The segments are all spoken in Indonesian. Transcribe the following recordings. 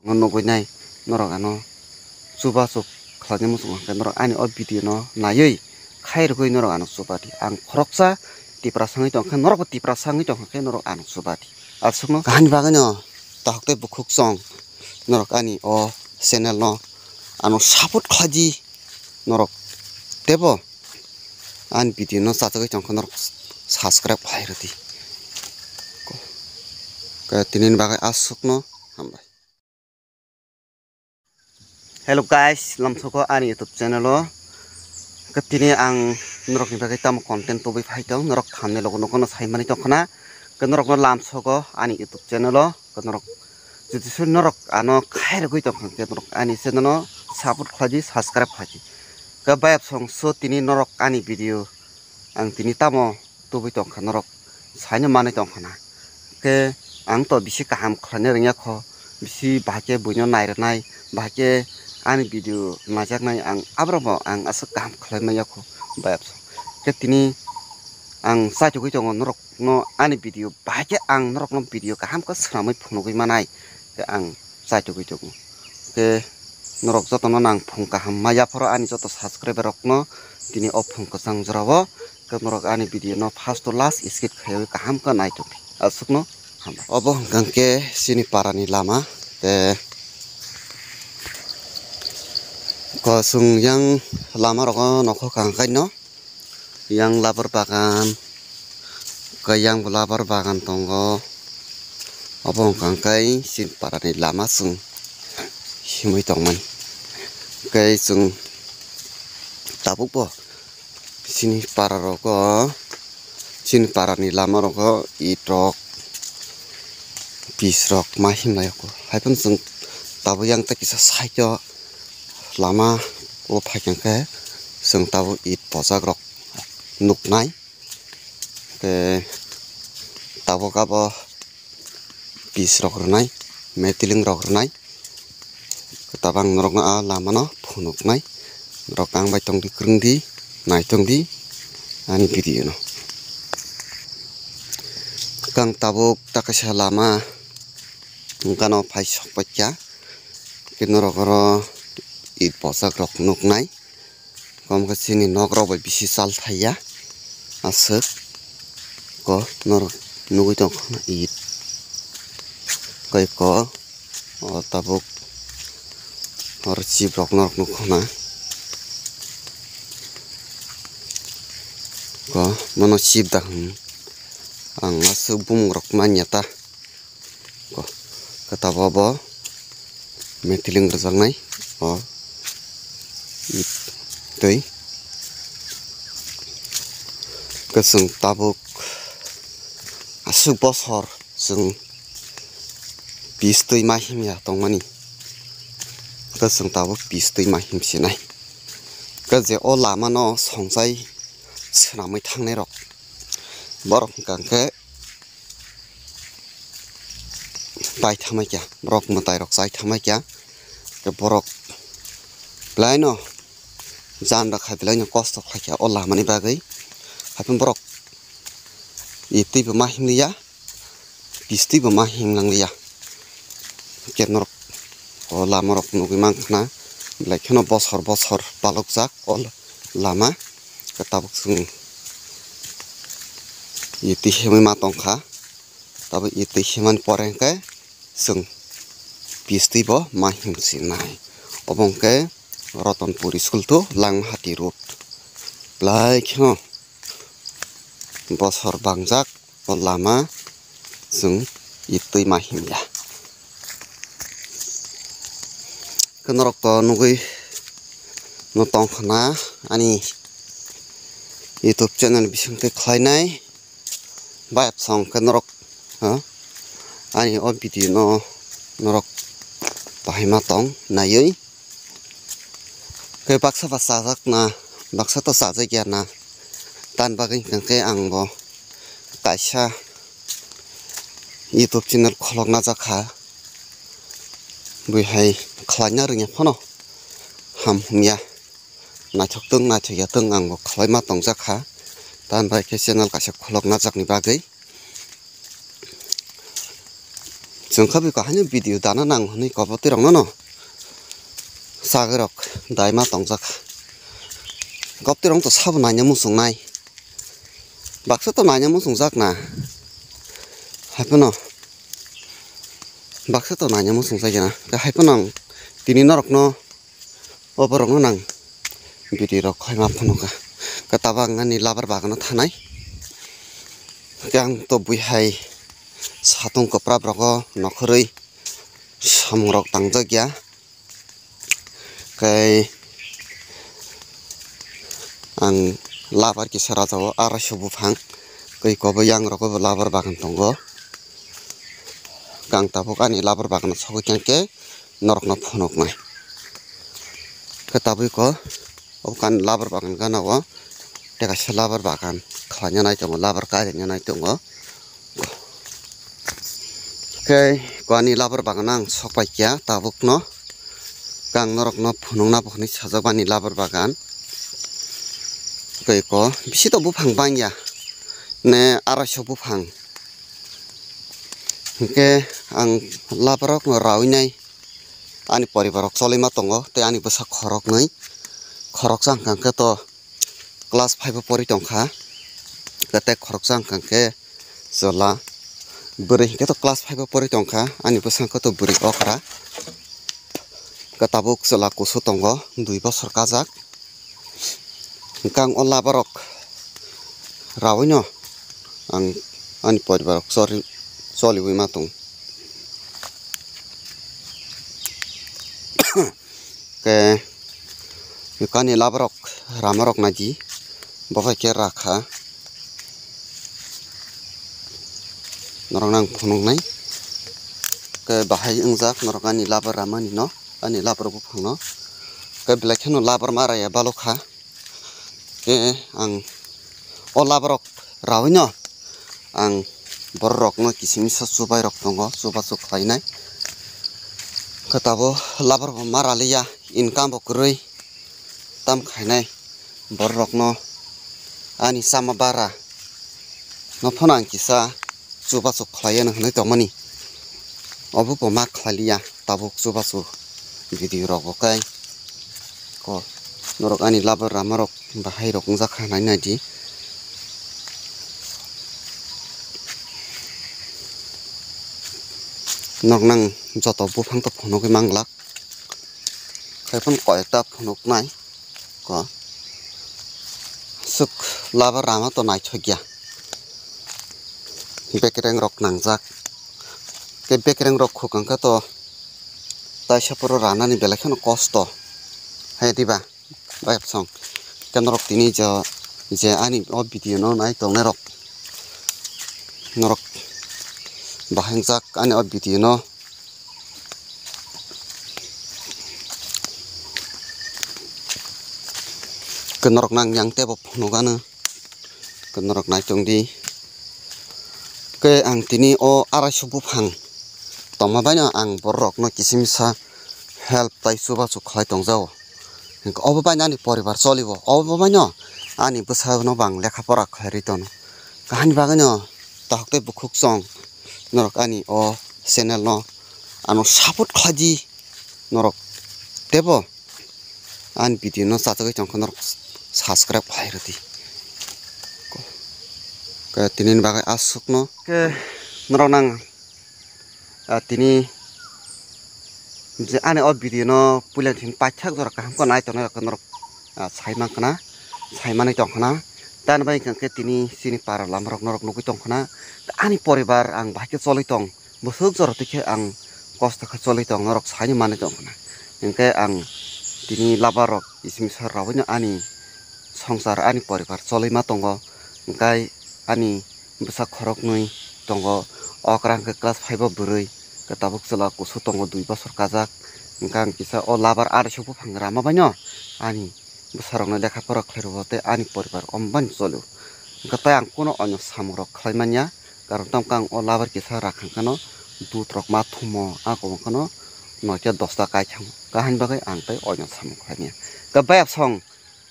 nugui nai norok ano chuba chuk khlani musung ke norok ani o video no nayoi khairugui norok ano chubadi ang khoroksa tipra sangi tongkha norok tipra sangi tongkha norok ano chubadi asukno kahani bagano tahokte bukhuk song norok ani o channel no ano support khlaji norok tebo an video no chachagai tongkha norok subscribe khairudi ka tinin bagai asukno hambai. Hello guys, lamsoko ani YouTube channel o ketini ang norok ni bagai tam content to bai phaitong norok thamne logo no saimani tongkhana ke norok no lamsoko ani YouTube channel o ke norok jodi sun norok ano khairugui tongkhana ke norok ani channel no support khlaji subscribe khlaji ke bayap song so tini norok ani video ang tini tamo to bai tongkha norok saino manai tongkhana ke ang to bisi kaham khlane rengya kho bisi bahke buino nairnai bahke ani video najaknai ang abramo ang asuk kaham khlaimaya kho bayap ke tini ang sajugui tongo norok no ani video bahke ang norok no video kaham ko sramai phunugui manai ke ang sajugui tongo ke norok jotono nang phung kaham maya phoro ani joto subscriber rok no tini o phung ko sangjrawo ke norok ani video no first to last skip khayo kaham ko naitongi asukno hamba obo gangke sini parani lama te kosung yang lama roko noko kangkai no yang labar bagan ke yang labar bagan tonggo obo kangkai sini parani lama sung himui tongman ke sung tabuk bo sini para roko sini parani lama roko itrok bisrok mahim layako haipun sung tabu yang tak bisa saja lama o phaikyang ke sung tabu it pojak rok nuknai ke tabu kabo bisrok rnai metiling rok rnai tabang norok na lama no phunuknai rok ang bai tong di krungdi nai tong di ani video no kang tabu takasha lama ngkano phai sokpakya kinorokoro it posak rok nuknai komka sini nogrok bai bisi sal thaya asuk ko norok nugui tongkhana it kai ko o tabuk or chip rok norok nukhona ko mono chip dah ang asuk bum rok manyata ko kata bobo metiling rejangnai o it tei kesung tabuk asuk bosor sung bistui mahim ya tongmani kesung tabuk bistui mahim sinai keje o lama no songsai swnamui thangnai rok borok kangke pai thamai kya borok mutai rok sai thamai kya ke borok blaino jan rakhai blaino kosto khaikya o lamani bagai hapun borok itui bo mahim liya bistui bo mahim langliya ke norok o lama rok nugui mangkhana blai kheno bosor bosor balokjak o lama ke tabuk sung itui hemui ma tongkha tabu itui heman porengke sung bistui bo mahim sinai obongke Ratanpur school to Langhati road blai kheno bosor bangjak o lama sung itui mahim ya kenorok to nugui no tongkhana ani YouTube channel bisingte khlainai bayap song kenorok ani o video no norok bahima tong nayoi ke baksa sajak na baksa to sajak ya na tan bagai kangke ang bo kaisa YouTube channel kholokna jakha buihai khlaina rungya phono hamhumya naithok tung naithya tung ang bo khlaima tong jakha tan bai ke channel kaisa kholokna jakni bagai Sengkabi ko hanya video dana nang honi kopoti rong no sagerok daima tongjak kopti rong to sabu nanya musung nai baksa to nanya musung jak na hapono baksa to nanya musung jak na ka hapono tini norok no oborong nang video rok khai ma phono ka katabang ani labar bagano thanai kyang to buihai satung kopra broko nokhorui samrok tangjak ya kai ang labar ki sara jawo arasho bufang kai kobo yang roko labar bagan tongo kang tabuk ani labar bagan sogo kyangke norok no phonok nai katabui ko okan labar bagan gana wo teka labar bagan khanya nai tongo labar kare nai tongo kai kwani labar bagan ang sopai kya tabuk no kang norok no phunung na phuni sajabani labar bagan kai ko bisi to bufang bangya ne arasho bufang ke ang labarok no rawi nai ani poribarok solima tongo te ani basa khorok nai khorok sang kang ke to class 5 pori tongkha kate khorok sang kang ke sola buri ke to class 5 pori tongkha ani basa ko to buri okra katabuk sola kusu tongo 2 bosor kajak kang on labarok rawino ang ani poribarok soli wi matung ke yukani labarok ramarok naji bapak ke rakha norong nang phunung nai ke bahai ungjak norokani labar ramani no ani labar bufang no ke blakheno labar maraya balokha ke ang o labarok rawino ang borok no kisimisa subai rok tongo suba su khlainai katabo labar maraliya income bokrui tam khainai borok no ani sama bara no phonang kisa suba su khlayen hnai tomani obu po ma khaliya tabuk suba su video rok kai ko norok ani labar ramarok bahai rok ngja khanai naji nok nang joto bufang to phonok manglak khaipon koyta phonok nai ko suk labar rama to nai thogya bekreng rok nangjak ke bekreng rok khukang ka to taisa poro ranani belakhono kosto hai diba bayap song kenrok tini je ani o video no nai tongne rok norok bahangjak ani o video no kenorok nang yang tebo phonogana kenorok nai tongdi ke ang tini o arasho bufang tomabanya ang borok no kisimisa help tai suba su khlai tongjao obo banya ni poribar cholibo obo banya ani bwsa no bang lekha pora khlairi tono kahani bagano tahokte bukhuk song norok ani o channel no ano support khlaji norok tebo an video no chachagai tongkha norok subscribe khlairati ke tinin bagai asuk no ke norok nang tini je ani o video no pulen tin paithak jora kaham ko nai tono norok saimang kana saimani tongkhana tan bai kang ke tini sini para lamrok norok nugui tongkhana ani poribar ang bahke choli tong busuk jora tikhe ang kosto kha choli tong norok saini mani tongkhana engke ang tini labarok ismisar rawino ani songsar ani poribar choli ma tongo engkai ani basa khorok nui tongo okrang ke class 5 burui ketabuk sela kusu tongo 2 bosor kajak engkang kisa o labar arasho bufang rama banyo ani besarong lekha pora khlairote ani poribar omban cholu engkai ang kono onyo samurok khlaimanya karon tamkang o labar kisa rakhang kano dutrok ma thumo ako kano noja 10 ta kai thang kahan bagai ang tai onyo samuk khlaimya ka bayap song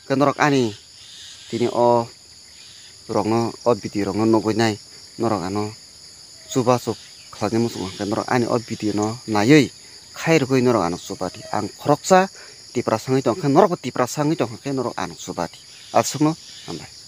kenorok ani tini o rongno o video rongno nugui nai norok ano suba su khlani musung ke norok ani o video no nayoi khairugoi norok ang subadi ang khoroksa tipra sangi tongkha norok tipra sangi tongkha ke norok ang subadi asukno hambai.